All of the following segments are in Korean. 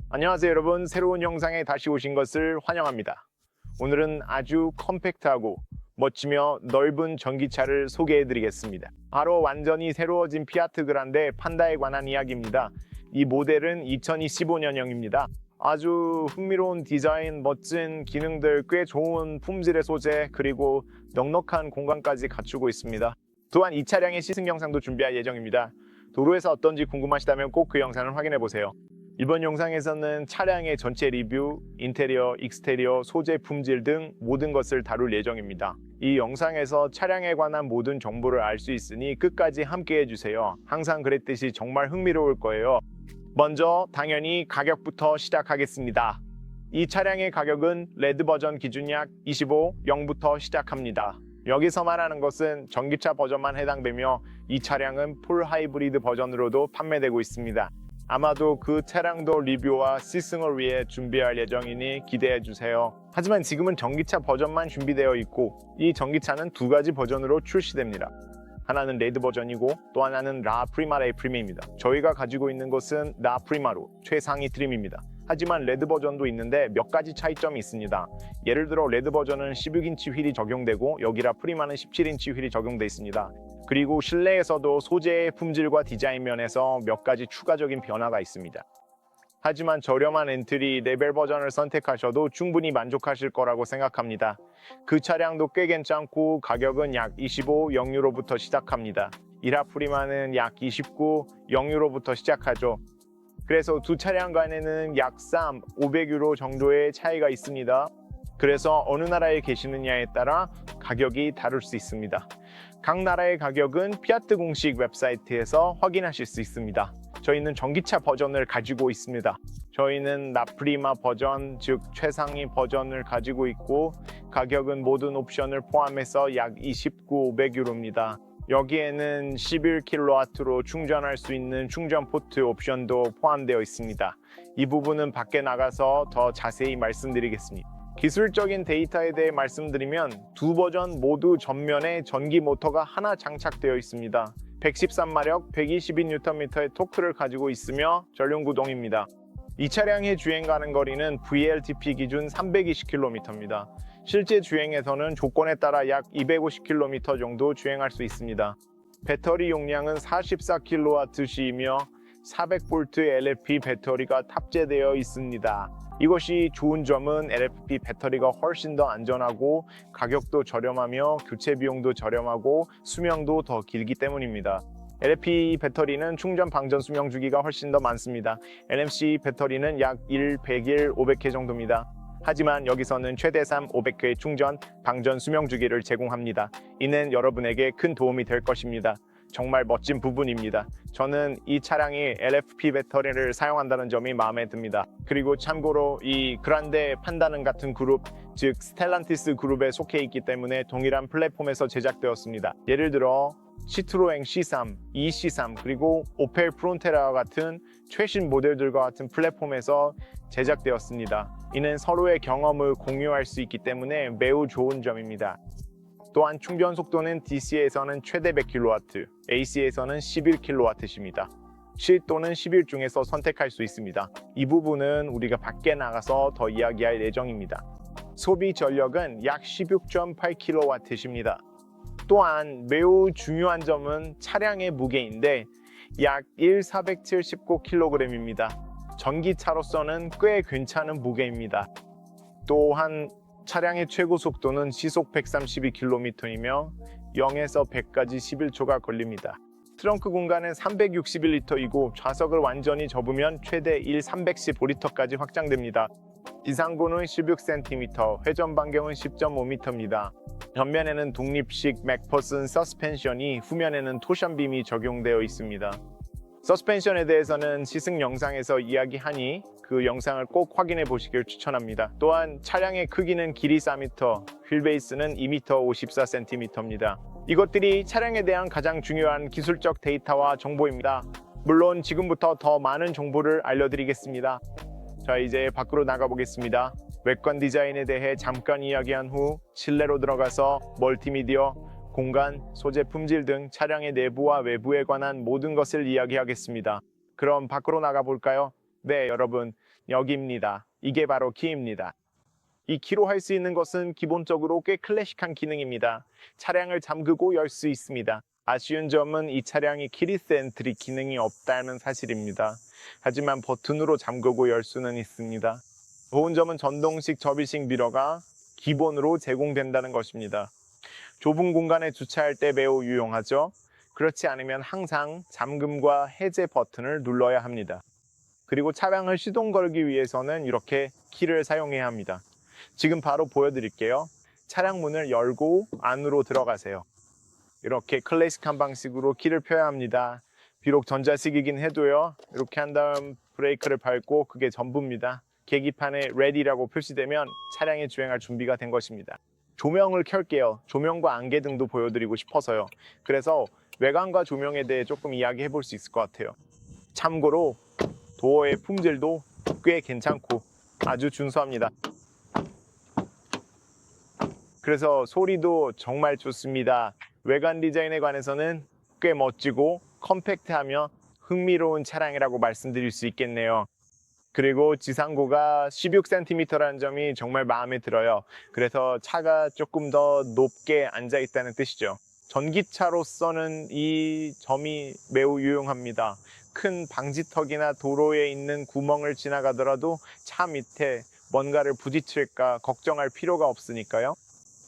안녕하세요 여러분, 새로운 영상에 다시 오신 것을 환영합니다. 오늘은 아주 컴팩트하고 멋지며 넓은 전기차를 소개해 드리겠습니다. 바로 완전히 새로워진 피아트 그란데 판다에 관한 이야기입니다. 이 모델은 2025년형입니다. 아주 흥미로운 디자인, 멋진 기능들, 꽤 좋은 품질의 소재, 그리고 넉넉한 공간까지 갖추고 있습니다. 또한 이 차량의 시승 영상도 준비할 예정입니다. 도로에서 어떤지 궁금하시다면 꼭 그 영상을 확인해 보세요. 이번 영상에서는 차량의 전체 리뷰, 인테리어, 익스테리어, 소재 품질 등 모든 것을 다룰 예정입니다. 이 영상에서 차량에 관한 모든 정보를 알 수 있으니 끝까지 함께 해주세요. 항상 그랬듯이 정말 흥미로울 거예요. 먼저 당연히 가격부터 시작하겠습니다. 이 차량의 가격은 레드 버전 기준 약 25,000부터 시작합니다. 여기서 말하는 것은 전기차 버전만 해당되며 이 차량은 풀 하이브리드 버전으로도 판매되고 있습니다. 아마도 그 차량도 리뷰와 시승을 위해 준비할 예정이니 기대해주세요. 하지만 지금은 전기차 버전만 준비되어 있고 이 전기차는 두 가지 버전으로 출시됩니다. 하나는 레드 버전이고 또 하나는 라 프리마라의 프리미입니다. 저희가 가지고 있는 것은 라 프리마로 최상위 트림입니다. 하지만 레드 버전도 있는데 몇 가지 차이점이 있습니다. 예를 들어 레드 버전은 16인치 휠이 적용되고 여기 라 프리마는 17인치 휠이 적용돼 있습니다. 그리고 실내에서도 소재의 품질과 디자인 면에서 몇 가지 추가적인 변화가 있습니다. 하지만 저렴한 엔트리 레벨 버전을 선택하셔도 충분히 만족하실 거라고 생각합니다. 그 차량도 꽤 괜찮고 가격은 약 25,000유로부터 시작합니다. 이라 프리마는 약 29,000유로부터 시작하죠. 그래서 두 차량 간에는 약 500유로 정도의 차이가 있습니다. 그래서 어느 나라에 계시느냐에 따라 가격이 다를 수 있습니다. 각 나라의 가격은 피아트 공식 웹사이트에서 확인하실 수 있습니다. 저희는 전기차 버전을 가지고 있습니다. 저희는 라프리마 버전, 즉 최상위 버전을 가지고 있고 가격은 모든 옵션을 포함해서 약 29,500유로입니다. 여기에는 11kW로 충전할 수 있는 충전 포트 옵션도 포함되어 있습니다. 이 부분은 밖에 나가서 더 자세히 말씀드리겠습니다. 기술적인 데이터에 대해 말씀드리면 두 버전 모두 전면에 전기 모터가 하나 장착되어 있습니다. 113마력, 122Nm의 토크를 가지고 있으며 전륜 구동입니다. 이 차량의 주행 가능 거리는 VLTP 기준 320km입니다. 실제 주행에서는 조건에 따라 약 250km 정도 주행할 수 있습니다. 배터리 용량은 44kWh이며 400V LFP 배터리가 탑재되어 있습니다. 이것이 좋은 점은 LFP 배터리가 훨씬 더 안전하고 가격도 저렴하며 교체 비용도 저렴하고 수명도 더 길기 때문입니다. LFP 배터리는 충전 방전 수명 주기가 훨씬 더 많습니다. NMC 배터리는 약 100일 500회 정도입니다. 하지만 여기서는 최대상 500회 충전 방전 수명 주기를 제공합니다. 이는 여러분에게 큰 도움이 될 것입니다. 정말 멋진 부분입니다. 저는 이 차량이 LFP 배터리를 사용한다는 점이 마음에 듭니다. 그리고 참고로 이 그란데 판다는 같은 그룹, 즉 스텔란티스 그룹에 속해 있기 때문에 동일한 플랫폼에서 제작되었습니다. 예를 들어 시트로엥 C3, EC3 그리고 오펠 프론테라와 같은 최신 모델들과 같은 플랫폼에서 제작되었습니다. 이는 서로의 경험을 공유할 수 있기 때문에 매우 좋은 점입니다. 또한 충전 속도는 DC에서는 최대 100kW, AC에서는 11kW입니다. 7 또는 11 중에서 선택할 수 있습니다. 이 부분은 우리가 밖에 나가서 더 이야기할 예정입니다. 소비 전력은 약 16.8kW입니다. 또한 매우 중요한 점은 차량의 무게인데 약 1,479kg입니다. 전기차로서는 꽤 괜찮은 무게입니다. 또한 차량의 최고 속도는 시속 132km이며 0에서 100까지 11초가 걸립니다. 트렁크 공간은 361리터이고 좌석을 완전히 접으면 최대 315리터까지 확장됩니다. 이상고는 16cm, 회전 반경은 10.5m입니다. 전면에는 독립식 맥퍼슨 서스펜션이, 후면에는 토션빔이 적용되어 있습니다. 서스펜션에 대해서는 시승 영상에서 이야기하니 그 영상을 꼭 확인해 보시길 추천합니다. 또한 차량의 크기는 길이 4m, 휠베이스는 2m 54cm입니다. 이것들이 차량에 대한 가장 중요한 기술적 데이터와 정보입니다. 물론 지금부터 더 많은 정보를 알려드리겠습니다. 자, 이제 밖으로 나가보겠습니다. 외관 디자인에 대해 잠깐 이야기한 후 실내로 들어가서 멀티미디어, 공간, 소재 품질 등 차량의 내부와 외부에 관한 모든 것을 이야기하겠습니다. 그럼 밖으로 나가볼까요? 네, 여러분. 여기입니다. 이게 바로 키입니다. 이 키로 할 수 있는 것은 기본적으로 꽤 클래식한 기능입니다. 차량을 잠그고 열 수 있습니다. 아쉬운 점은 이 차량이 키리스 엔트리 기능이 없다는 사실입니다. 하지만 버튼으로 잠그고 열 수는 있습니다. 좋은 점은 전동식 접이식 미러가 기본으로 제공된다는 것입니다. 좁은 공간에 주차할 때 매우 유용하죠. 그렇지 않으면 항상 잠금과 해제 버튼을 눌러야 합니다. 그리고 차량을 시동 걸기 위해서는 이렇게 키를 사용해야 합니다. 지금 바로 보여드릴게요. 차량 문을 열고 안으로 들어가세요. 이렇게 클래식한 방식으로 키를 펴야 합니다. 비록 전자식이긴 해도요. 이렇게 한 다음 브레이크를 밟고 그게 전부입니다. 계기판에 ready라고 표시되면 차량이 주행할 준비가 된 것입니다. 조명을 켤게요. 조명과 안개등도 보여드리고 싶어서요. 그래서 외관과 조명에 대해 조금 이야기해 볼 수 있을 것 같아요. 참고로 도어의 품질도 꽤 괜찮고 아주 준수합니다. 그래서 소리도 정말 좋습니다. 외관 디자인에 관해서는 꽤 멋지고 컴팩트하며 흥미로운 차량이라고 말씀드릴 수 있겠네요. 그리고 지상고가 16cm라는 점이 정말 마음에 들어요. 그래서 차가 조금 더 높게 앉아 있다는 뜻이죠. 전기차로서는 이 점이 매우 유용합니다. 큰 방지턱이나 도로에 있는 구멍을 지나가더라도 차 밑에 뭔가를 부딪힐까 걱정할 필요가 없으니까요.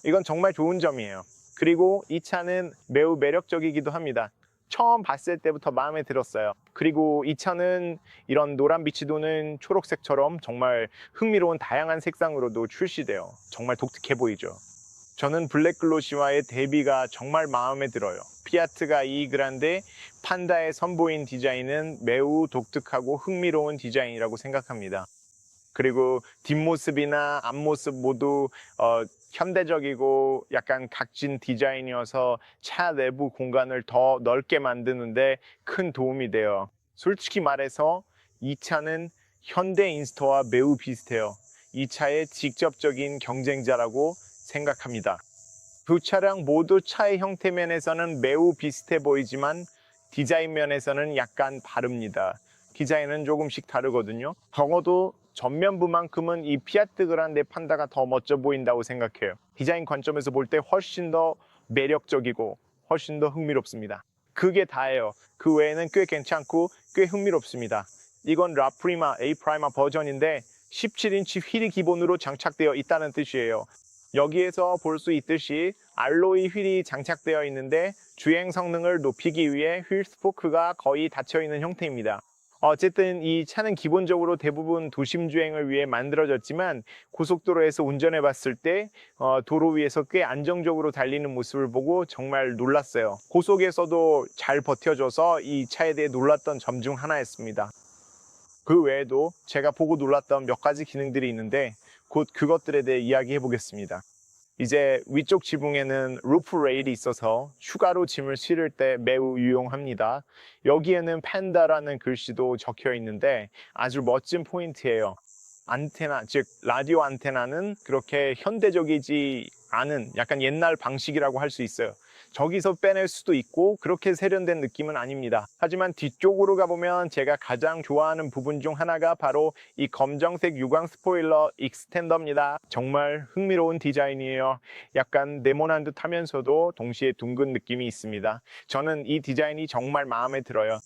이건 정말 좋은 점이에요. 그리고 이 차는 매우 매력적이기도 합니다. 처음 봤을 때부터 마음에 들었어요. 그리고 이 차는 이런 노란빛이 도는 초록색처럼 정말 흥미로운 다양한 색상으로도 출시돼요. 정말 독특해 보이죠. 저는 블랙글로시와의 대비가 정말 마음에 들어요. 피아트가 이그란데 판다의 선보인 디자인은 매우 독특하고 흥미로운 디자인이라고 생각합니다. 그리고 뒷모습이나 앞모습 모두 현대적이고 약간 각진 디자인이어서 차 내부 공간을 더 넓게 만드는데 큰 도움이 돼요. 솔직히 말해서 이 차는 현대 인스터와 매우 비슷해요. 이 차의 직접적인 경쟁자라고 생각합니다. 두 차량 모두 차의 형태 면에서는 매우 비슷해 보이지만 디자인 면에서는 약간 다릅니다. 디자인은 조금씩 다르거든요. 적어도 전면부만큼은 이 피아트 그란데 판다가 더 멋져 보인다고 생각해요. 디자인 관점에서 볼 때 훨씬 더 매력적이고 훨씬 더 흥미롭습니다. 그게 다예요. 그 외에는 꽤 괜찮고 꽤 흥미롭습니다. 이건 라프리마 A 프라이마 버전인데 17인치 휠이 기본으로 장착되어 있다는 뜻이에요. 여기에서 볼 수 있듯이 알로이 휠이 장착되어 있는데 주행 성능을 높이기 위해 휠 스포크가 거의 닫혀 있는 형태입니다. 어쨌든 이 차는 기본적으로 대부분 도심 주행을 위해 만들어졌지만 고속도로에서 운전해 봤을 때 도로 위에서 꽤 안정적으로 달리는 모습을 보고 정말 놀랐어요. 고속에서도 잘 버텨줘서 이 차에 대해 놀랐던 점 중 하나였습니다. 그 외에도 제가 보고 놀랐던 몇 가지 기능들이 있는데 곧 그것들에 대해 이야기해 보겠습니다. 이제 위쪽 지붕에는 루프 레일이 있어서 추가로 짐을 실을 때 매우 유용합니다. 여기에는 팬다라는 글씨도 적혀 있는데 아주 멋진 포인트예요. 안테나, 즉 라디오 안테나는 그렇게 현대적이지 않은 약간 옛날 방식이라고 할 수 있어요. 저기서 빼낼 수도 있고 그렇게 세련된 느낌은 아닙니다. 하지만 뒤쪽으로 가보면 제가 가장 좋아하는 부분 중 하나가 바로 이 검정색 유광 스포일러 익스텐더입니다. 정말 흥미로운 디자인이에요. 약간 네모난 듯 하면서도 동시에 둥근 느낌이 있습니다. 저는 이 디자인이 정말 마음에 들어요.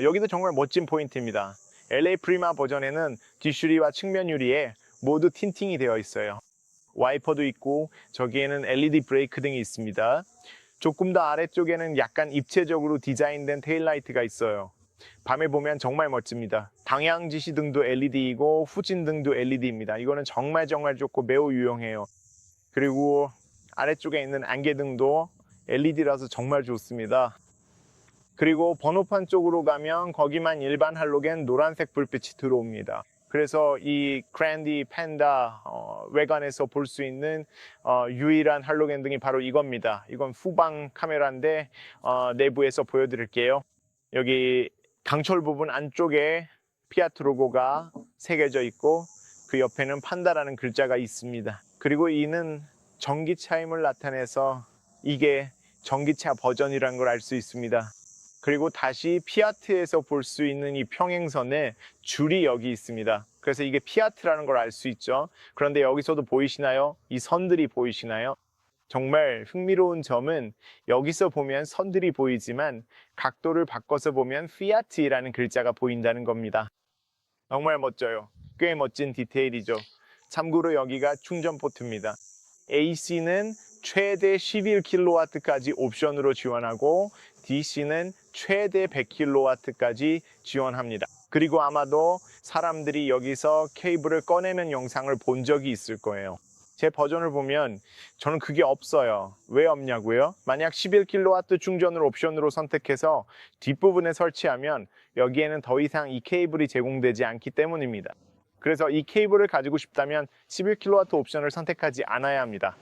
여기도 정말 멋진 포인트입니다. LA 프리마 버전에는 뒷유리와 측면 유리에 모두 틴팅이 되어 있어요. 와이퍼도 있고 저기에는 LED 브레이크 등이 있습니다. 조금 더 아래쪽에는 약간 입체적으로 디자인된 테일라이트가 있어요. 밤에 보면 정말 멋집니다. 방향 지시 등도 LED이고 후진 등도 LED입니다. 이거는 정말 좋고 매우 유용해요. 그리고 아래쪽에 있는 안개등도 LED라서 정말 좋습니다. 그리고 번호판 쪽으로 가면 거기만 일반 할로겐 노란색 불빛이 들어옵니다. 그래서 이 그랜디 팬다 외관에서 볼 수 있는 유일한 할로겐 등이 바로 이겁니다. 이건 후방 카메라인데 내부에서 보여드릴게요. 여기 강철 부분 안쪽에 피아트 로고가 새겨져 있고 그 옆에는 판다라는 글자가 있습니다. 그리고 이는 전기차임을 나타내서 이게 전기차 버전이라는 걸 알 수 있습니다. 그리고 다시 피아트에서 볼 수 있는 이 평행선에 줄이 여기 있습니다. 그래서 이게 피아트라는 걸 알 수 있죠. 그런데 여기서도 보이시나요? 이 선들이 보이시나요? 정말 흥미로운 점은 여기서 보면 선들이 보이지만 각도를 바꿔서 보면 피아트라는 글자가 보인다는 겁니다. 정말 멋져요. 꽤 멋진 디테일이죠. 참고로 여기가 충전 포트입니다. AC는 최대 11kW까지 옵션으로 지원하고 DC는 최대 100kW까지 지원합니다. 그리고 아마도 사람들이 여기서 케이블을 꺼내는 영상을 본 적이 있을 거예요. 제 버전을 보면 저는 그게 없어요. 왜 없냐고요? 만약 11kW 충전을 옵션으로 선택해서 뒷부분에 설치하면 여기에는 더 이상 이 케이블이 제공되지 않기 때문입니다. 그래서 이 케이블을 가지고 싶다면 11kW 옵션을 선택하지 않아야 합니다.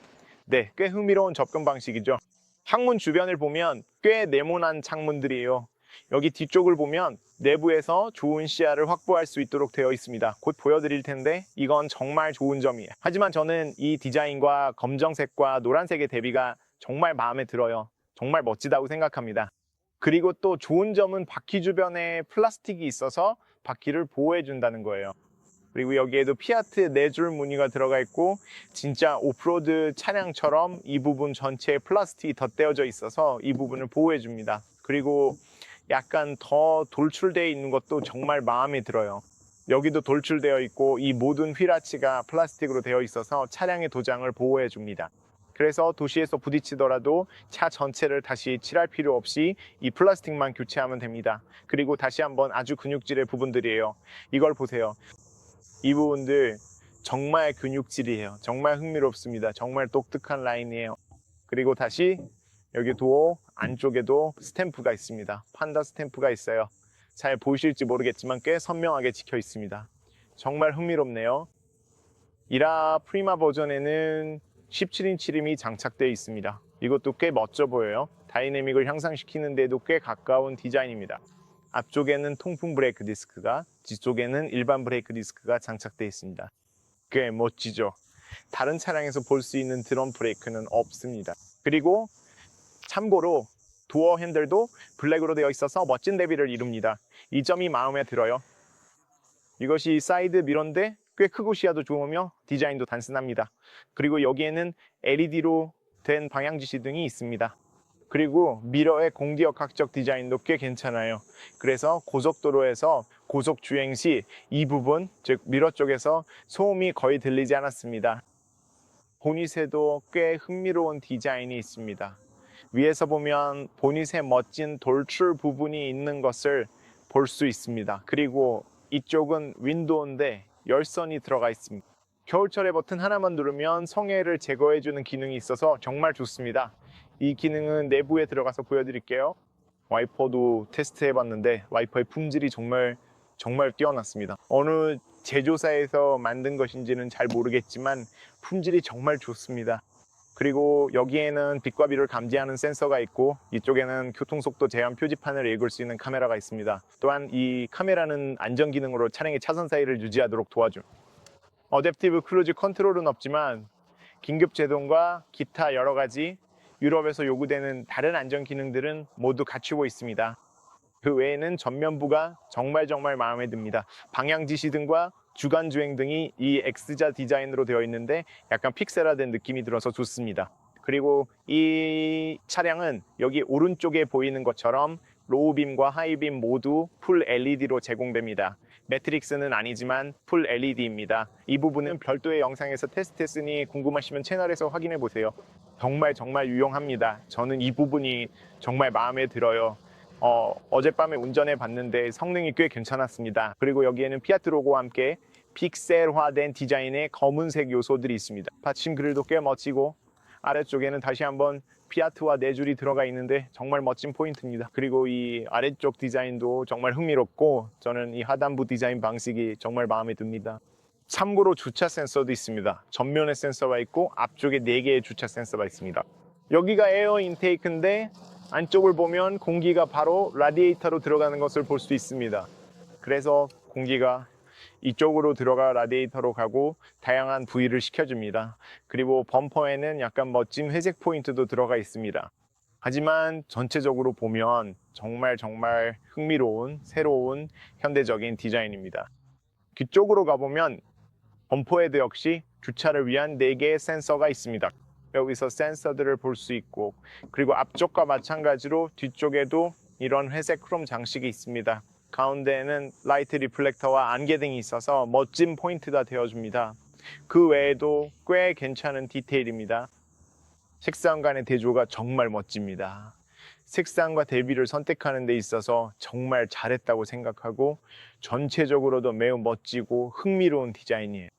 네, 꽤 흥미로운 접근 방식이죠. 창문 주변을 보면 꽤 네모난 창문들이에요. 여기 뒤쪽을 보면 내부에서 좋은 시야를 확보할 수 있도록 되어 있습니다. 곧 보여드릴 텐데 이건 정말 좋은 점이에요. 하지만 저는 이 디자인과 검정색과 노란색의 대비가 정말 마음에 들어요. 정말 멋지다고 생각합니다. 그리고 또 좋은 점은 바퀴 주변에 플라스틱이 있어서 바퀴를 보호해 준다는 거예요. 그리고 여기에도 피아트 4줄 무늬가 들어가 있고 진짜 오프로드 차량처럼 이 부분 전체에 플라스틱이 덧대어져 있어서 이 부분을 보호해 줍니다. 그리고 약간 더 돌출되어 있는 것도 정말 마음에 들어요. 여기도 돌출되어 있고 이 모든 휠아치가 플라스틱으로 되어 있어서 차량의 도장을 보호해 줍니다. 그래서 도시에서 부딪히더라도 차 전체를 다시 칠할 필요 없이 이 플라스틱만 교체하면 됩니다. 그리고 다시 한번 아주 근육질의 부분들이에요. 이걸 보세요. 이 부분들 정말 근육질이에요. 정말 흥미롭습니다. 정말 독특한 라인이에요. 그리고 다시 여기 도어 안쪽에도 스탬프가 있습니다. 판다 스탬프가 있어요. 잘 보이실지 모르겠지만 꽤 선명하게 찍혀 있습니다. 정말 흥미롭네요. 이라 프리마 버전에는 17인치 림이 장착되어 있습니다. 이것도 꽤 멋져 보여요. 다이내믹을 향상시키는 데도 꽤 가까운 디자인입니다. 앞쪽에는 통풍 브레이크 디스크가, 뒤쪽에는 일반 브레이크 디스크가 장착되어 있습니다. 꽤 멋지죠? 다른 차량에서 볼 수 있는 드럼 브레이크는 없습니다. 그리고 참고로 도어 핸들도 블랙으로 되어 있어서 멋진 대비를 이룹니다. 이 점이 마음에 들어요. 이것이 사이드 미러인데 꽤 크고 시야도 좋으며 디자인도 단순합니다. 그리고 여기에는 LED로 된 방향 지시등이 있습니다. 그리고 미러의 공기역학적 디자인도 꽤 괜찮아요. 그래서 고속도로에서 고속 주행 시 이 부분, 즉 미러 쪽에서 소음이 거의 들리지 않았습니다. 보닛에도 꽤 흥미로운 디자인이 있습니다. 위에서 보면 보닛에 멋진 돌출 부분이 있는 것을 볼 수 있습니다. 그리고 이쪽은 윈도우인데 열선이 들어가 있습니다. 겨울철에 버튼 하나만 누르면 성에를 제거해주는 기능이 있어서 정말 좋습니다. 이 기능은 내부에 들어가서 보여드릴게요. 와이퍼도 테스트해봤는데 와이퍼의 품질이 정말 뛰어났습니다. 어느 제조사에서 만든 것인지는 잘 모르겠지만 품질이 정말 좋습니다. 그리고 여기에는 빛과 비를 감지하는 센서가 있고 이쪽에는 교통속도 제한 표지판을 읽을 수 있는 카메라가 있습니다. 또한 이 카메라는 안전 기능으로 차량의 차선 사이를 유지하도록 도와줍니다. 어댑티브 크루즈 컨트롤은 없지만 긴급 제동과 기타 여러 가지 유럽에서 요구되는 다른 안전 기능들은 모두 갖추고 있습니다. 그 외에는 전면부가 정말 마음에 듭니다. 방향 지시등과 주간 주행 등이 이 X자 디자인으로 되어 있는데 약간 픽셀화된 느낌이 들어서 좋습니다. 그리고 이 차량은 여기 오른쪽에 보이는 것처럼 로우빔과 하이빔 모두 풀 LED로 제공됩니다. 매트릭스는 아니지만 풀 LED입니다. 이 부분은 별도의 영상에서 테스트했으니 궁금하시면 채널에서 확인해 보세요. 정말 유용합니다. 저는 이 부분이 정말 마음에 들어요. 어젯밤에 운전해 봤는데 성능이 꽤 괜찮았습니다. 그리고 여기에는 피아트 로고와 함께 픽셀화된 디자인의 검은색 요소들이 있습니다. 받침 그릴도 꽤 멋지고 아래쪽에는 다시 한번 피아트와 4줄이 들어가 있는데 정말 멋진 포인트입니다. 그리고 이 아래쪽 디자인도 정말 흥미롭고 저는 이 하단부 디자인 방식이 정말 마음에 듭니다. 참고로 주차 센서도 있습니다. 전면에 센서가 있고 앞쪽에 4개의 주차 센서가 있습니다. 여기가 에어 인테이크인데 안쪽을 보면 공기가 바로 라디에이터로 들어가는 것을 볼 수 있습니다. 그래서 공기가 이쪽으로 들어가 라디에이터로 가고 다양한 부위를 식혀줍니다. 그리고 범퍼에는 약간 멋진 회색 포인트도 들어가 있습니다. 하지만 전체적으로 보면 정말 흥미로운 새로운 현대적인 디자인입니다. 뒤쪽으로 가보면 범퍼헤드 역시 주차를 위한 4개의 센서가 있습니다. 여기서 센서들을 볼 수 있고, 그리고 앞쪽과 마찬가지로 뒤쪽에도 이런 회색 크롬 장식이 있습니다. 가운데에는 라이트 리플렉터와 안개등이 있어서 멋진 포인트가 되어줍니다. 그 외에도 꽤 괜찮은 디테일입니다. 색상 간의 대조가 정말 멋집니다. 색상과 대비를 선택하는 데 있어서 정말 잘했다고 생각하고, 전체적으로도 매우 멋지고 흥미로운 디자인이에요.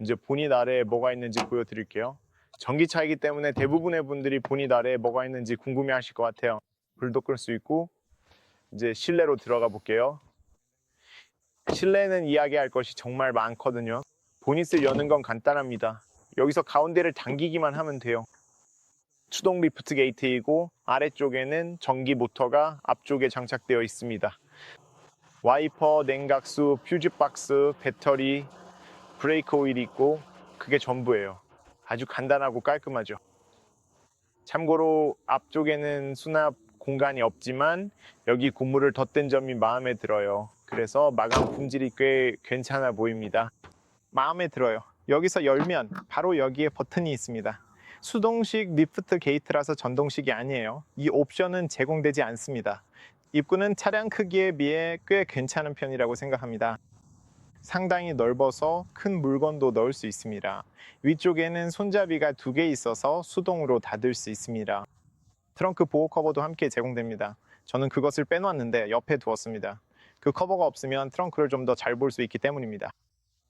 이제 보닛 아래에 뭐가 있는지 보여드릴게요. 전기차이기 때문에 대부분의 분들이 보닛 아래에 뭐가 있는지 궁금해 하실 것 같아요. 불도 끌 수 있고. 이제 실내로 들어가 볼게요. 실내는 이야기할 것이 정말 많거든요. 보닛을 여는 건 간단합니다. 여기서 가운데를 당기기만 하면 돼요. 수동 리프트 게이트이고, 아래쪽에는 전기 모터가 앞쪽에 장착되어 있습니다. 와이퍼, 냉각수, 퓨즈 박스, 배터리, 브레이크 오일이 있고, 그게 전부예요. 아주 간단하고 깔끔하죠. 참고로 앞쪽에는 수납 공간이 없지만 여기 고무를 덧댄 점이 마음에 들어요. 그래서 마감 품질이 꽤 괜찮아 보입니다. 마음에 들어요. 여기서 열면 바로 여기에 버튼이 있습니다. 수동식 리프트 게이트라서 전동식이 아니에요. 이 옵션은 제공되지 않습니다. 입구는 차량 크기에 비해 꽤 괜찮은 편이라고 생각합니다. 상당히 넓어서 큰 물건도 넣을 수 있습니다. 위쪽에는 손잡이가 2개 있어서 수동으로 닫을 수 있습니다. 트렁크 보호 커버도 함께 제공됩니다. 저는 그것을 빼놓았는데 옆에 두었습니다. 그 커버가 없으면 트렁크를 좀 더 잘 볼 수 있기 때문입니다.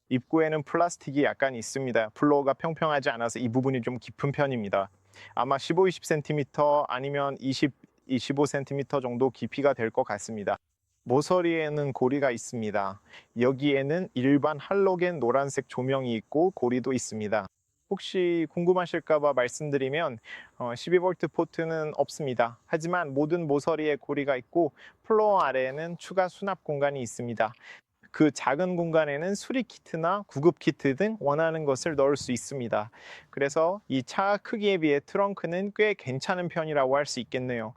입구에는 플라스틱이 약간 있습니다. 플로어가 평평하지 않아서 이 부분이 좀 깊은 편입니다. 아마 15-20cm 아니면 20-25cm 정도 깊이가 될 것 같습니다. 모서리에는 고리가 있습니다. 여기에는 일반 할로겐 노란색 조명이 있고 고리도 있습니다. 혹시 궁금하실까봐 말씀드리면 12V 포트는 없습니다. 하지만 모든 모서리에 고리가 있고 플로어 아래에는 추가 수납 공간이 있습니다. 그 작은 공간에는 수리 키트나 구급 키트 등 원하는 것을 넣을 수 있습니다. 그래서 이 차 크기에 비해 트렁크는 꽤 괜찮은 편이라고 할 수 있겠네요.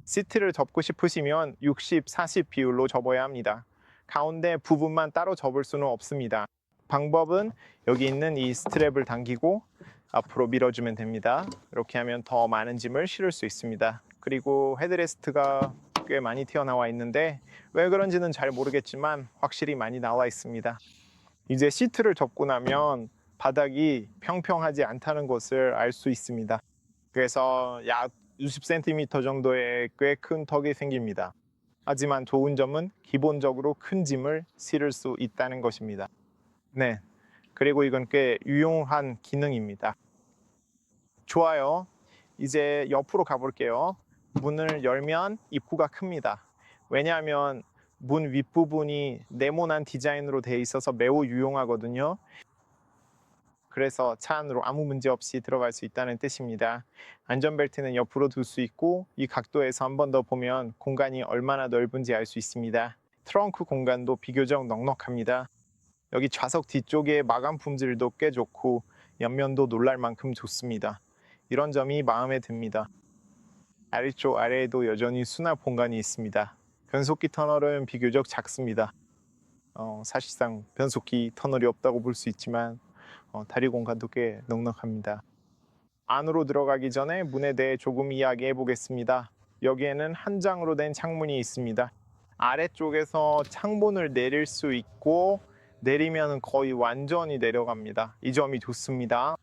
시트를 접고 싶으시면 60-40 비율로 접어야 합니다. 가운데 부분만 따로 접을 수는 없습니다. 방법은 여기 있는 이 스트랩을 당기고 앞으로 밀어주면 됩니다. 이렇게 하면 더 많은 짐을 실을 수 있습니다. 그리고 헤드레스트가 꽤 많이 튀어나와 있는데 왜 그런지는 잘 모르겠지만 확실히 많이 나와 있습니다. 이제 시트를 접고 나면 바닥이 평평하지 않다는 것을 알 수 있습니다. 그래서 약 60cm 정도의 꽤 큰 턱이 생깁니다. 하지만 좋은 점은 기본적으로 큰 짐을 실을 수 있다는 것입니다. 네, 그리고 이건 꽤 유용한 기능입니다. 좋아요. 이제 옆으로 가볼게요. 문을 열면 입구가 큽니다. 왜냐하면 문 윗부분이 네모난 디자인으로 되어 있어서 매우 유용하거든요. 그래서 차 안으로 아무 문제 없이 들어갈 수 있다는 뜻입니다. 안전벨트는 옆으로 둘 수 있고 이 각도에서 한 번 더 보면 공간이 얼마나 넓은지 알 수 있습니다. 트렁크 공간도 비교적 넉넉합니다. 여기 좌석 뒤쪽에 마감 품질도 꽤 좋고 옆면도 놀랄 만큼 좋습니다. 이런 점이 마음에 듭니다. 아래쪽 아래에도 여전히 수납 공간이 있습니다. 변속기 터널은 비교적 작습니다. 사실상 변속기 터널이 없다고 볼 수 있지만 다리 공간도 꽤 넉넉합니다. 안으로 들어가기 전에 문에 대해 조금 이야기해 보겠습니다. 여기에는 한 장으로 된 창문이 있습니다. 아래쪽에서 창문을 내릴 수 있고 내리면 거의 완전히 내려갑니다. 이 점이 좋습니다.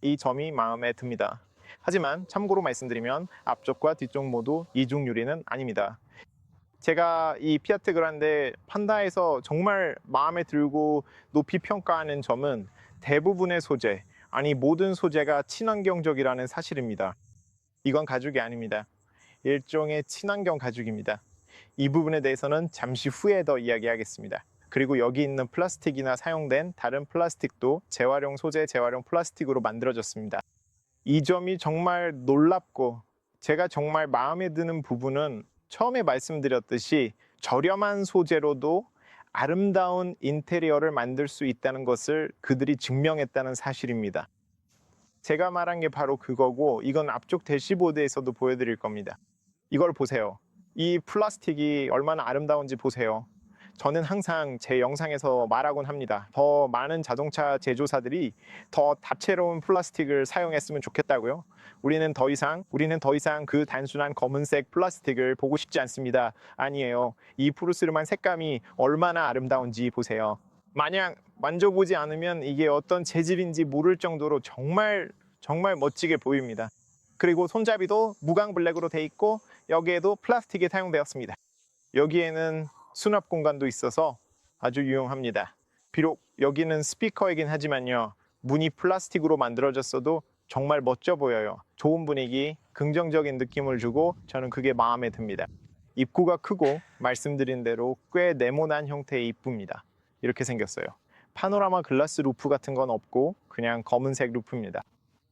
이 점이 마음에 듭니다. 하지만 참고로 말씀드리면 앞쪽과 뒤쪽 모두 이중 유리는 아닙니다. 제가 이 피아트 그란데 판다에서 정말 마음에 들고 높이 평가하는 점은 대부분의 소재, 아니 모든 소재가 친환경적이라는 사실입니다. 이건 가죽이 아닙니다. 일종의 친환경 가죽입니다. 이 부분에 대해서는 잠시 후에 더 이야기하겠습니다. 그리고 여기 있는 플라스틱이나 사용된 다른 플라스틱도 재활용 소재, 재활용 플라스틱으로 만들어졌습니다. 이 점이 정말 놀랍고 제가 정말 마음에 드는 부분은 처음에 말씀드렸듯이 저렴한 소재로도 아름다운 인테리어를 만들 수 있다는 것을 그들이 증명했다는 사실입니다. 제가 말한 게 바로 그거고 이건 앞쪽 대시보드에서도 보여드릴 겁니다. 이걸 보세요. 이 플라스틱이 얼마나 아름다운지 보세요. 저는 항상 제 영상에서 말하곤 합니다. 더 많은 자동차 제조사들이 더 다채로운 플라스틱을 사용했으면 좋겠다고요. 우리는 더 이상 그 단순한 검은색 플라스틱을 보고 싶지 않습니다. 아니에요. 이 푸르스름한 색감이 얼마나 아름다운지 보세요. 만약 만져보지 않으면 이게 어떤 재질인지 모를 정도로 정말 멋지게 보입니다. 그리고 손잡이도 무광 블랙으로 돼 있고 여기에도 플라스틱이 사용되었습니다. 여기에는 수납 공간도 있어서 아주 유용합니다. 비록 여기는 스피커이긴 하지만요. 문이 플라스틱으로 만들어졌어도 정말 멋져 보여요. 좋은 분위기, 긍정적인 느낌을 주고 저는 그게 마음에 듭니다. 입구가 크고 말씀드린 대로 꽤 네모난 형태의 입구입니다. 이렇게 생겼어요. 파노라마 글라스 루프 같은 건 없고 그냥 검은색 루프입니다.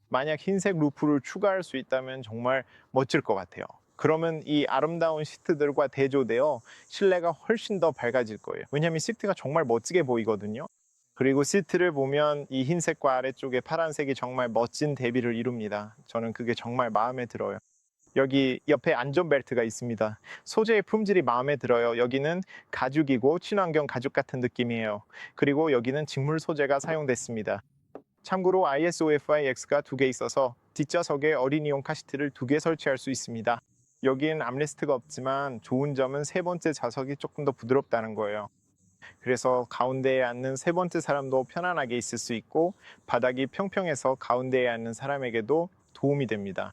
만약 흰색 루프를 추가할 수 있다면 정말 멋질 것 같아요. 그러면 이 아름다운 시트들과 대조되어 실내가 훨씬 더 밝아질 거예요. 왜냐하면 시트가 정말 멋지게 보이거든요. 그리고 시트를 보면 이 흰색과 아래쪽에 파란색이 정말 멋진 대비를 이룹니다. 저는 그게 정말 마음에 들어요. 여기 옆에 안전벨트가 있습니다. 소재의 품질이 마음에 들어요. 여기는 가죽이고 친환경 가죽 같은 느낌이에요. 그리고 여기는 직물 소재가 사용됐습니다. 참고로 ISOFIX가 2개 있어서 뒷좌석에 어린이용 카시트를 2개 설치할 수 있습니다. 여기엔 암레스트가 없지만 좋은 점은 세 번째 좌석이 조금 더 부드럽다는 거예요. 그래서 가운데에 앉는 세 번째 사람도 편안하게 있을 수 있고 바닥이 평평해서 가운데에 앉는 사람에게도 도움이 됩니다.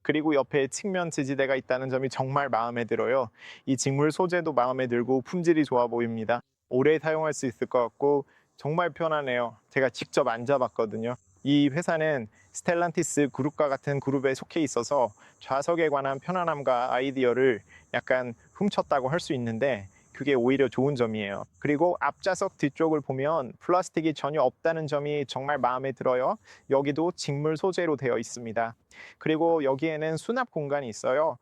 그리고 옆에 측면 지지대가 있다는 점이 정말 마음에 들어요. 이 직물 소재도 마음에 들고 품질이 좋아 보입니다. 오래 사용할 수 있을 것 같고 정말 편하네요. 제가 직접 앉아봤거든요. 이 회사는 스텔란티스 그룹과 같은 그룹에 속해 있어서 좌석에 관한 편안함과 아이디어를 약간 훔쳤다고 할 수 있는데 그게 오히려 좋은 점이에요. 그리고 앞좌석 뒤쪽을 보면 플라스틱이 전혀 없다는 점이 정말 마음에 들어요. 여기도 직물 소재로 되어 있습니다. 그리고 여기에는 수납 공간이 있어요.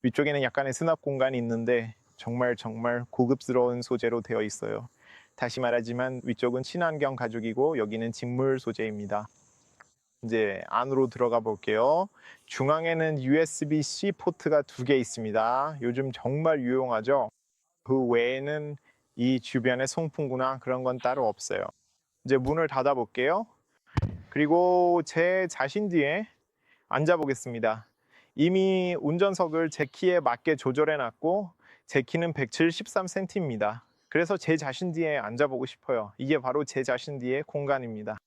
위쪽에는 약간의 수납 공간이 있는데 정말 고급스러운 소재로 되어 있어요. 다시 말하지만 위쪽은 친환경 가죽이고 여기는 직물 소재입니다. 이제 안으로 들어가 볼게요. 중앙에는 USB-C 포트가 2개 있습니다. 요즘 정말 유용하죠? 그 외에는 이 주변에 송풍구나 그런 건 따로 없어요. 이제 문을 닫아 볼게요. 그리고 제 자신 뒤에 앉아 보겠습니다. 이미 운전석을 제 키에 맞게 조절해 놨고 제 키는 173cm입니다. 그래서 제 자신 뒤에 앉아보고 싶어요. 이게 바로 제 자신 뒤의 공간입니다.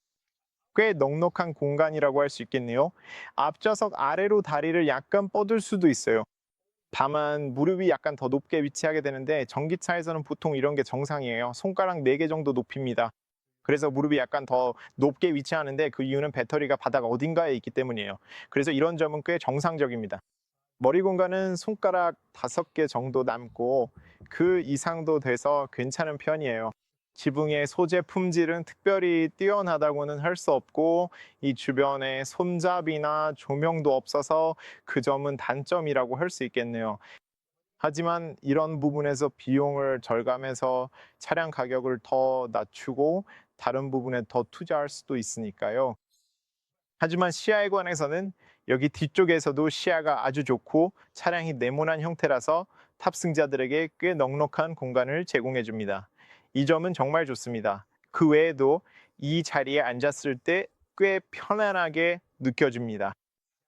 꽤 넉넉한 공간이라고 할 수 있겠네요. 앞좌석 아래로 다리를 약간 뻗을 수도 있어요. 다만 무릎이 약간 더 높게 위치하게 되는데 전기차에서는 보통 이런 게 정상이에요. 손가락 4개 정도 높입니다. 그래서 무릎이 약간 더 높게 위치하는데 그 이유는 배터리가 바닥 어딘가에 있기 때문이에요. 그래서 이런 점은 꽤 정상적입니다. 머리 공간은 손가락 5개 정도 남고 그 이상도 돼서 괜찮은 편이에요. 지붕의 소재 품질은 특별히 뛰어나다고는 할 수 없고 이 주변에 손잡이나 조명도 없어서 그 점은 단점이라고 할 수 있겠네요. 하지만 이런 부분에서 비용을 절감해서 차량 가격을 더 낮추고 다른 부분에 더 투자할 수도 있으니까요. 하지만 시야에 관해서는 여기 뒤쪽에서도 시야가 아주 좋고 차량이 네모난 형태라서 탑승자들에게 꽤 넉넉한 공간을 제공해 줍니다. 이 점은 정말 좋습니다. 그 외에도 이 자리에 앉았을 때 꽤 편안하게 느껴집니다.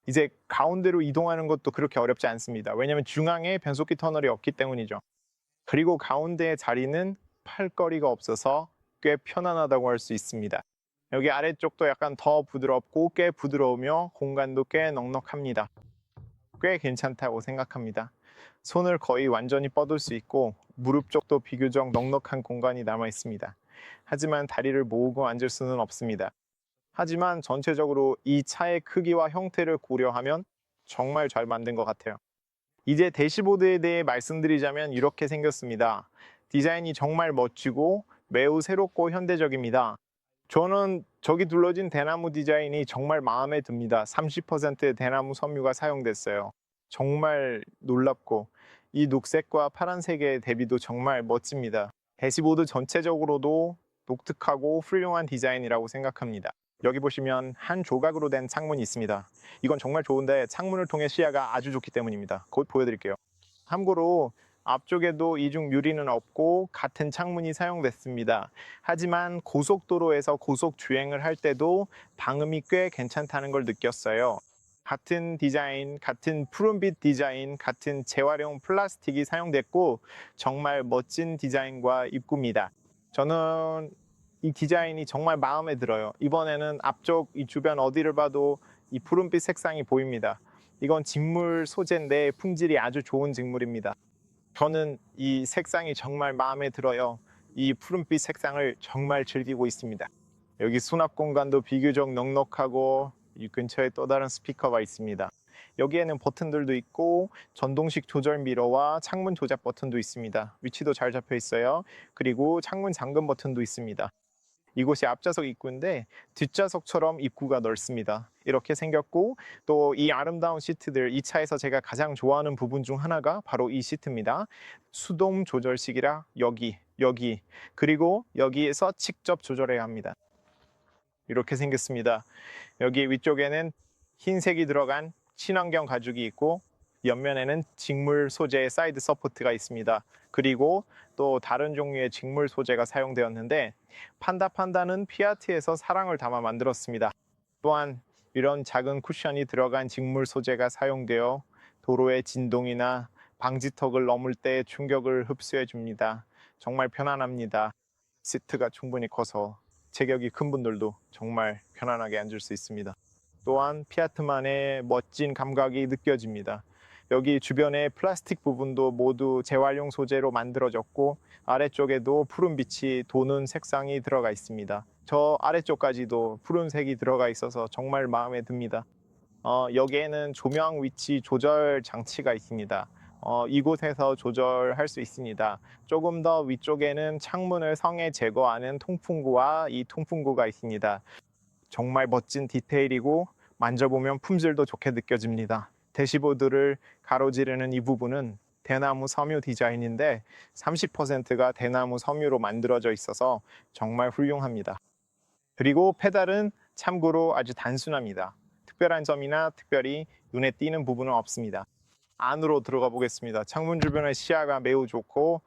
이제 가운데로 이동하는 것도 그렇게 어렵지 않습니다. 왜냐하면 중앙에 변속기 터널이 없기 때문이죠. 그리고 가운데의 자리는 팔걸이가 없어서 꽤 편안하다고 할 수 있습니다. 여기 아래쪽도 약간 더 부드럽고 꽤 부드러우며 공간도 꽤 넉넉합니다. 꽤 괜찮다고 생각합니다. 손을 거의 완전히 뻗을 수 있고 무릎 쪽도 비교적 넉넉한 공간이 남아 있습니다. 하지만 다리를 모으고 앉을 수는 없습니다. 하지만 전체적으로 이 차의 크기와 형태를 고려하면 정말 잘 만든 것 같아요. 이제 대시보드에 대해 말씀드리자면 이렇게 생겼습니다. 디자인이 정말 멋지고 매우 새롭고 현대적입니다. 저는 저기 둘러진 대나무 디자인이 정말 마음에 듭니다. 30%의 대나무 섬유가 사용됐어요. 정말 놀랍고 이 녹색과 파란색의 대비도 정말 멋집니다. 대시보드 전체적으로도 독특하고 훌륭한 디자인이라고 생각합니다. 여기 보시면 한 조각으로 된 창문이 있습니다. 이건 정말 좋은데 창문을 통해 시야가 아주 좋기 때문입니다. 곧 보여드릴게요. 참고로 앞쪽에도 이중 유리는 없고 같은 창문이 사용됐습니다. 하지만 고속도로에서 고속 주행을 할 때도 방음이 꽤 괜찮다는 걸 느꼈어요. 같은 디자인, 같은 푸른빛 디자인, 같은 재활용 플라스틱이 사용됐고 정말 멋진 디자인과 입구입니다. 저는 이 디자인이 정말 마음에 들어요. 이번에는 앞쪽 이 주변 어디를 봐도 이 푸른빛 색상이 보입니다. 이건 직물 소재인데 품질이 아주 좋은 직물입니다. 저는 이 색상이 정말 마음에 들어요. 이 푸른빛 색상을 정말 즐기고 있습니다. 여기 수납 공간도 비교적 넉넉하고 이 근처에 또 다른 스피커가 있습니다. 여기에는 버튼들도 있고 전동식 조절 미러와 창문 조작 버튼도 있습니다. 위치도 잘 잡혀 있어요. 그리고 창문 잠금 버튼도 있습니다. 이곳이 앞좌석 입구인데 뒷좌석처럼 입구가 넓습니다. 이렇게 생겼고 또 이 아름다운 시트들, 이 차에서 제가 가장 좋아하는 부분 중 하나가 바로 이 시트입니다. 수동 조절식이라 여기 그리고 여기에서 직접 조절해야 합니다. 이렇게 생겼습니다. 여기 위쪽에는 흰색이 들어간 친환경 가죽이 있고 옆면에는 직물 소재의 사이드 서포트가 있습니다. 그리고 또 다른 종류의 직물 소재가 사용되었는데 판다는 피아트에서 사랑을 담아 만들었습니다. 또한 이런 작은 쿠션이 들어간 직물 소재가 사용되어 도로의 진동이나 방지턱을 넘을 때 충격을 흡수해 줍니다. 정말 편안합니다. 시트가 충분히 커서 체격이 큰 분들도 정말 편안하게 앉을 수 있습니다. 또한 피아트만의 멋진 감각이 느껴집니다. 여기 주변의 플라스틱 부분도 모두 재활용 소재로 만들어졌고 아래쪽에도 푸른빛이 도는 색상이 들어가 있습니다. 저 아래쪽까지도 푸른색이 들어가 있어서 정말 마음에 듭니다. 여기에는 조명 위치 조절 장치가 있습니다. 이곳에서 조절할 수 있습니다. 조금 더 위쪽에는 창문을 성에 제거하는 통풍구와 이 통풍구가 있습니다. 정말 멋진 디테일이고 만져보면 품질도 좋게 느껴집니다. 대시보드를 가로지르는 이 부분은 대나무 섬유 디자인인데 30%가 대나무 섬유로 만들어져 있어서 정말 훌륭합니다. 그리고 페달은 참고로 아주 단순합니다. 특별한 점이나 특별히 눈에 띄는 부분은 없습니다. 안으로 들어가 보겠습니다. 창문 주변의 시야가 매우 좋고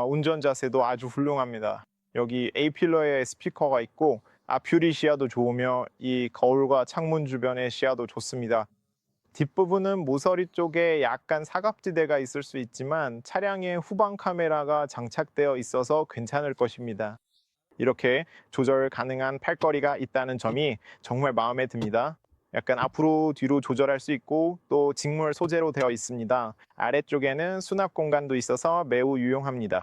운전 자세도 아주 훌륭합니다. 여기 A필러에 스피커가 있고 앞유리 시야도 좋으며 이 거울과 창문 주변의 시야도 좋습니다. 뒷부분은 모서리 쪽에 약간 사각지대가 있을 수 있지만 차량에 후방 카메라가 장착되어 있어서 괜찮을 것입니다. 이렇게 조절 가능한 팔걸이가 있다는 점이 정말 마음에 듭니다. 약간 앞으로 뒤로 조절할 수 있고 또 직물 소재로 되어 있습니다. 아래쪽에는 수납 공간도 있어서 매우 유용합니다.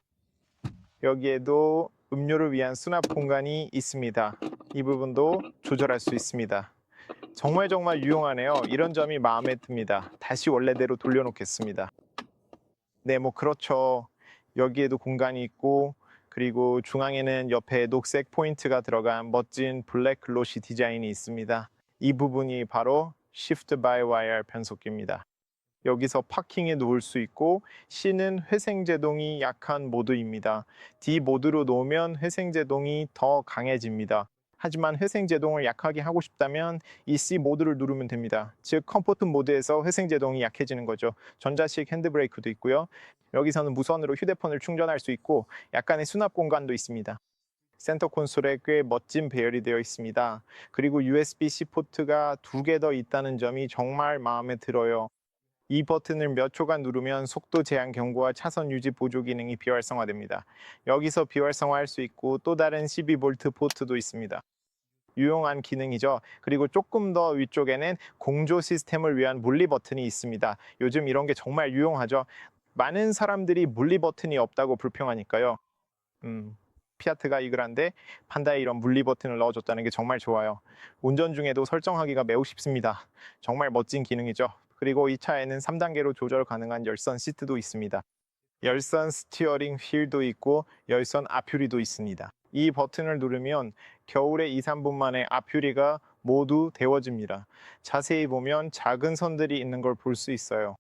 여기에도 음료를 위한 수납 공간이 있습니다. 이 부분도 조절할 수 있습니다. 정말 유용하네요. 이런 점이 마음에 듭니다. 다시 원래대로 돌려놓겠습니다. 네, 뭐 그렇죠. 여기에도 공간이 있고 그리고 중앙에는 옆에 녹색 포인트가 들어간 멋진 블랙 글로시 디자인이 있습니다. 이 부분이 바로 Shift by Wire 변속기입니다. 여기서 파킹에 놓을 수 있고 C는 회생제동이 약한 모드입니다. D 모드로 놓으면 회생제동이 더 강해집니다. 하지만 회생제동을 약하게 하고 싶다면 이 C 모드를 누르면 됩니다. 즉 컴포트 모드에서 회생제동이 약해지는 거죠. 전자식 핸드브레이크도 있고요. 여기서는 무선으로 휴대폰을 충전할 수 있고 약간의 수납 공간도 있습니다. 센터 콘솔에 꽤 멋진 배열이 되어 있습니다. 그리고 USB-C 포트가 2개 더 있다는 점이 정말 마음에 들어요. 이 버튼을 몇 초간 누르면 속도 제한 경고와 차선 유지 보조 기능이 비활성화됩니다. 여기서 비활성화할 수 있고 또 다른 12V 포트도 있습니다. 유용한 기능이죠. 그리고 조금 더 위쪽에는 공조 시스템을 위한 물리 버튼이 있습니다. 요즘 이런 게 정말 유용하죠. 많은 사람들이 물리 버튼이 없다고 불평하니까요. 피아트가 이글한데 판다에 이런 물리 버튼을 넣어줬다는 게 정말 좋아요. 운전 중에도 설정하기가 매우 쉽습니다. 정말 멋진 기능이죠. 그리고 이 차에는 3단계로 조절 가능한 열선 시트도 있습니다. 열선 스티어링 휠도 있고 열선 앞유리도 있습니다. 이 버튼을 누르면 겨울에 2, 3분 만에 앞유리가 모두 데워집니다. 자세히 보면 작은 선들이 있는 걸 볼 수 있어요.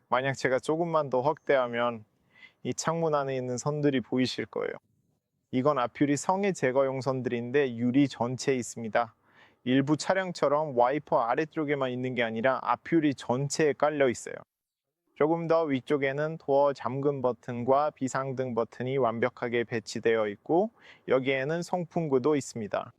만약 제가 조금만 더 확대하면 이 창문 안에 있는 선들이 보이실 거예요. 이건 앞유리 성에 제거용 선들인데 유리 전체에 있습니다. 일부 차량처럼 와이퍼 아래쪽에만 있는 게 아니라 앞유리 전체에 깔려 있어요. 조금 더 위쪽에는 도어 잠금 버튼과 비상등 버튼이 완벽하게 배치되어 있고 여기에는 송풍구도 있습니다.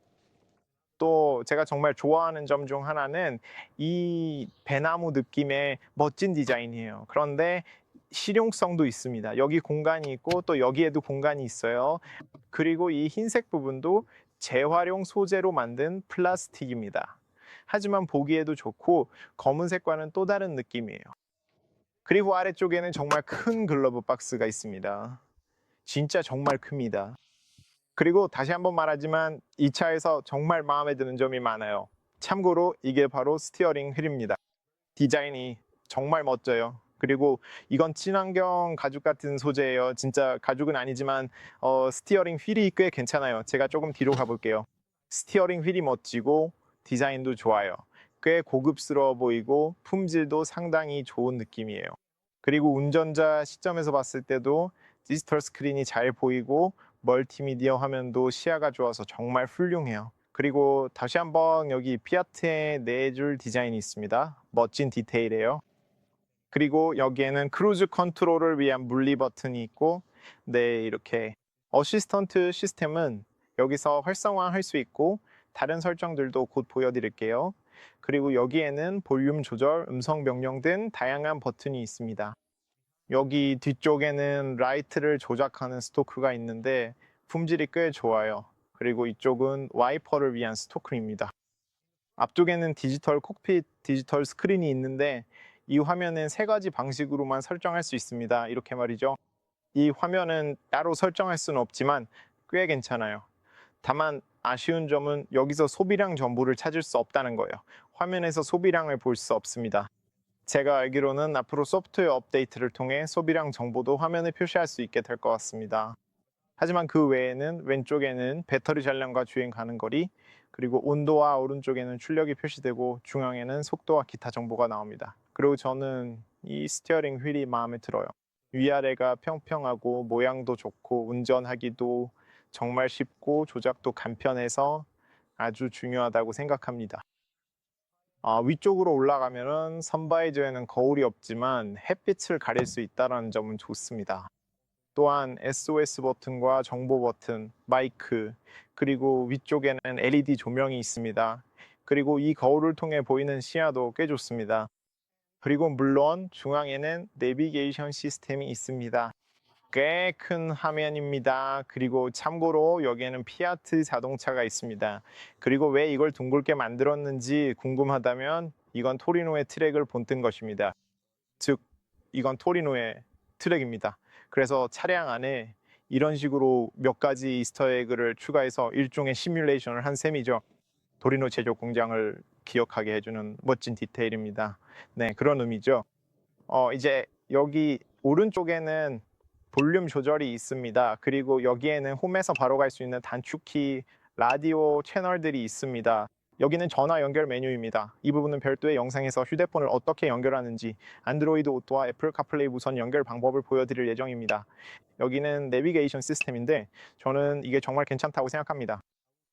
또 제가 정말 좋아하는 점 중 하나는 이 배나무 느낌의 멋진 디자인이에요. 그런데 실용성도 있습니다. 여기 공간이 있고 또 여기에도 공간이 있어요. 그리고 이 흰색 부분도 재활용 소재로 만든 플라스틱입니다. 하지만 보기에도 좋고 검은색과는 또 다른 느낌이에요. 그리고 아래쪽에는 정말 큰 글러브 박스가 있습니다. 진짜 정말 큽니다. 그리고 다시 한번 말하지만 이 차에서 정말 마음에 드는 점이 많아요. 참고로 이게 바로 스티어링 휠입니다. 디자인이 정말 멋져요. 그리고 이건 친환경 가죽 같은 소재예요. 진짜 가죽은 아니지만 스티어링 휠이 꽤 괜찮아요. 제가 조금 뒤로 가볼게요. 스티어링 휠이 멋지고 디자인도 좋아요. 꽤 고급스러워 보이고 품질도 상당히 좋은 느낌이에요. 그리고 운전자 시점에서 봤을 때도 디지털 스크린이 잘 보이고 멀티미디어 화면도 시야가 좋아서 정말 훌륭해요. 그리고 다시 한번 여기 피아트의 4줄 디자인이 있습니다. 멋진 디테일이에요. 그리고 여기에는 크루즈 컨트롤을 위한 물리 버튼이 있고 네, 이렇게 어시스턴트 시스템은 여기서 활성화할 수 있고 다른 설정들도 곧 보여드릴게요. 그리고 여기에는 볼륨 조절, 음성 명령 등 다양한 버튼이 있습니다. 여기 뒤쪽에는 라이트를 조작하는 스토크가 있는데 품질이 꽤 좋아요. 그리고 이쪽은 와이퍼를 위한 스토크입니다. 앞쪽에는 디지털 콕핏, 디지털 스크린이 있는데 이 화면은 3가지 방식으로만 설정할 수 있습니다. 이렇게 말이죠. 이 화면은 따로 설정할 수는 없지만 꽤 괜찮아요. 다만 아쉬운 점은 여기서 소비량 정보를 찾을 수 없다는 거예요. 화면에서 소비량을 볼 수 없습니다. 제가 알기로는 앞으로 소프트웨어 업데이트를 통해 소비량 정보도 화면에 표시할 수 있게 될 것 같습니다. 하지만 그 외에는 왼쪽에는 배터리 잔량과 주행 가는 거리, 그리고 온도와 오른쪽에는 출력이 표시되고 중앙에는 속도와 기타 정보가 나옵니다. 그리고 저는 이 스티어링 휠이 마음에 들어요. 위아래가 평평하고 모양도 좋고 운전하기도 정말 쉽고 조작도 간편해서 아주 중요하다고 생각합니다. 위쪽으로 올라가면은 선바이저에는 거울이 없지만 햇빛을 가릴 수 있다는 점은 좋습니다. 또한 SOS 버튼과 정보 버튼, 마이크, 그리고 위쪽에는 LED 조명이 있습니다. 그리고 이 거울을 통해 보이는 시야도 꽤 좋습니다. 그리고 물론 중앙에는 내비게이션 시스템이 있습니다. 꽤 큰 화면입니다. 그리고 참고로 여기에는 피아트 자동차가 있습니다. 그리고 왜 이걸 둥글게 만들었는지 궁금하다면 이건 토리노의 트랙을 본뜬 것입니다. 즉, 이건 토리노의 트랙입니다. 그래서 차량 안에 이런 식으로 몇 가지 이스터에그를 추가해서 일종의 시뮬레이션을 한 셈이죠. 토리노 제조 공장을 기억하게 해주는 멋진 디테일입니다. 네, 그런 의미죠. 이제 여기 오른쪽에는 볼륨 조절이 있습니다. 그리고 여기에는 홈에서 바로 갈 수 있는 단축키 라디오 채널들이 있습니다. 여기는 전화 연결 메뉴입니다. 이 부분은 별도의 영상에서 휴대폰을 어떻게 연결하는지 안드로이드 오토와 애플 카플레이 무선 연결 방법을 보여드릴 예정입니다. 여기는 내비게이션 시스템인데 저는 이게 정말 괜찮다고 생각합니다.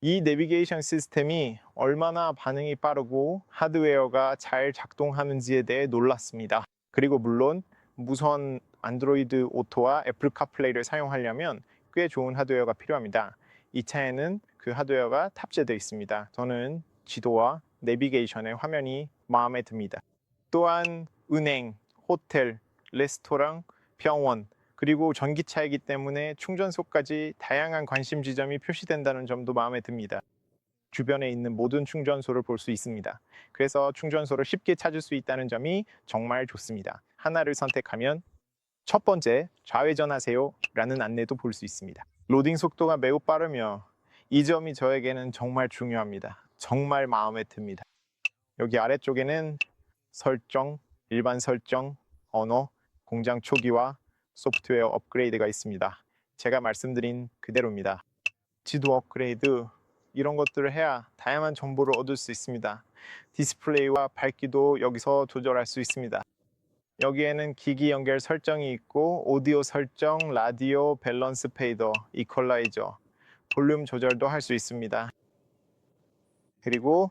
이 내비게이션 시스템이 얼마나 반응이 빠르고 하드웨어가 잘 작동하는지에 대해 놀랐습니다. 그리고 물론 무선 안드로이드 오토와 애플 카플레이를 사용하려면 꽤 좋은 하드웨어가 필요합니다. 이 차에는 그 하드웨어가 탑재되어 있습니다. 저는 지도와 내비게이션의 화면이 마음에 듭니다. 또한 은행, 호텔, 레스토랑, 병원, 그리고 전기차이기 때문에 충전소까지 다양한 관심 지점이 표시된다는 점도 마음에 듭니다. 주변에 있는 모든 충전소를 볼 수 있습니다. 그래서 충전소를 쉽게 찾을 수 있다는 점이 정말 좋습니다. 하나를 선택하면 첫 번째, 좌회전하세요 라는 안내도 볼 수 있습니다. 로딩 속도가 매우 빠르며 이 점이 저에게는 정말 중요합니다. 정말 마음에 듭니다. 여기 아래쪽에는 설정, 일반 설정, 언어, 공장 초기화, 소프트웨어 업그레이드가 있습니다. 제가 말씀드린 그대로입니다. 지도 업그레이드, 이런 것들을 해야 다양한 정보를 얻을 수 있습니다. 디스플레이와 밝기도 여기서 조절할 수 있습니다. 여기에는 기기 연결 설정이 있고 오디오 설정, 라디오, 밸런스 페이더, 이퀄라이저, 볼륨 조절도 할 수 있습니다. 그리고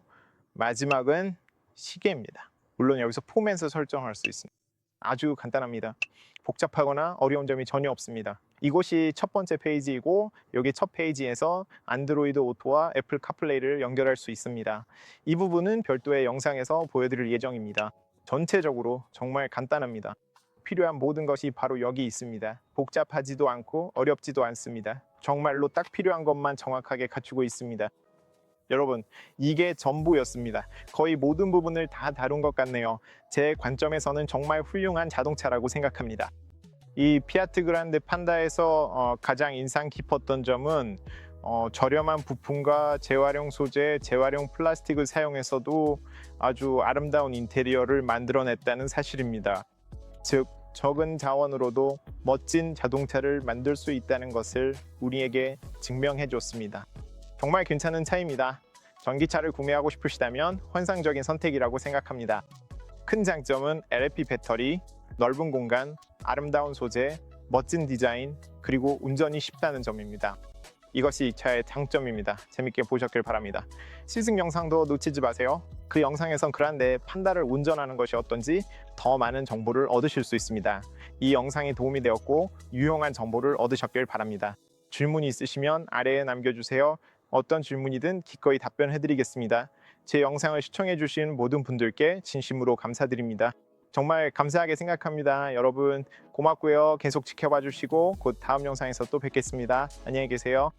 마지막은 시계입니다. 물론 여기서 포맷을 설정할 수 있습니다. 아주 간단합니다. 복잡하거나 어려운 점이 전혀 없습니다. 이곳이 첫 번째 페이지이고 여기 첫 페이지에서 안드로이드 오토와 애플 카플레이를 연결할 수 있습니다. 이 부분은 별도의 영상에서 보여드릴 예정입니다. 전체적으로 정말 간단합니다. 필요한 모든 것이 바로 여기 있습니다. 복잡하지도 않고 어렵지도 않습니다. 정말로 딱 필요한 것만 정확하게 갖추고 있습니다. 여러분, 이게 전부였습니다. 거의 모든 부분을 다 다룬 것 같네요. 제 관점에서는 정말 훌륭한 자동차라고 생각합니다. 이 피아트 그란데 판다에서 가장 인상 깊었던 점은 저렴한 부품과 재활용 소재, 재활용 플라스틱을 사용해서도 아주 아름다운 인테리어를 만들어냈다는 사실입니다. 즉, 적은 자원으로도 멋진 자동차를 만들 수 있다는 것을 우리에게 증명해 줬습니다. 정말 괜찮은 차입니다. 전기차를 구매하고 싶으시다면 환상적인 선택이라고 생각합니다. 큰 장점은 LFP 배터리, 넓은 공간, 아름다운 소재, 멋진 디자인, 그리고 운전이 쉽다는 점입니다. 이것이 이 차의 장점입니다. 재밌게 보셨길 바랍니다. 시승 영상도 놓치지 마세요. 그 영상에선 그란데 판다를 운전하는 것이 어떤지 더 많은 정보를 얻으실 수 있습니다. 이 영상이 도움이 되었고 유용한 정보를 얻으셨길 바랍니다. 질문이 있으시면 아래에 남겨주세요. 어떤 질문이든 기꺼이 답변해드리겠습니다. 제 영상을 시청해주신 모든 분들께 진심으로 감사드립니다. 정말 감사하게 생각합니다. 여러분 고맙고요. 계속 지켜봐 주시고 곧 다음 영상에서 또 뵙겠습니다. 안녕히 계세요.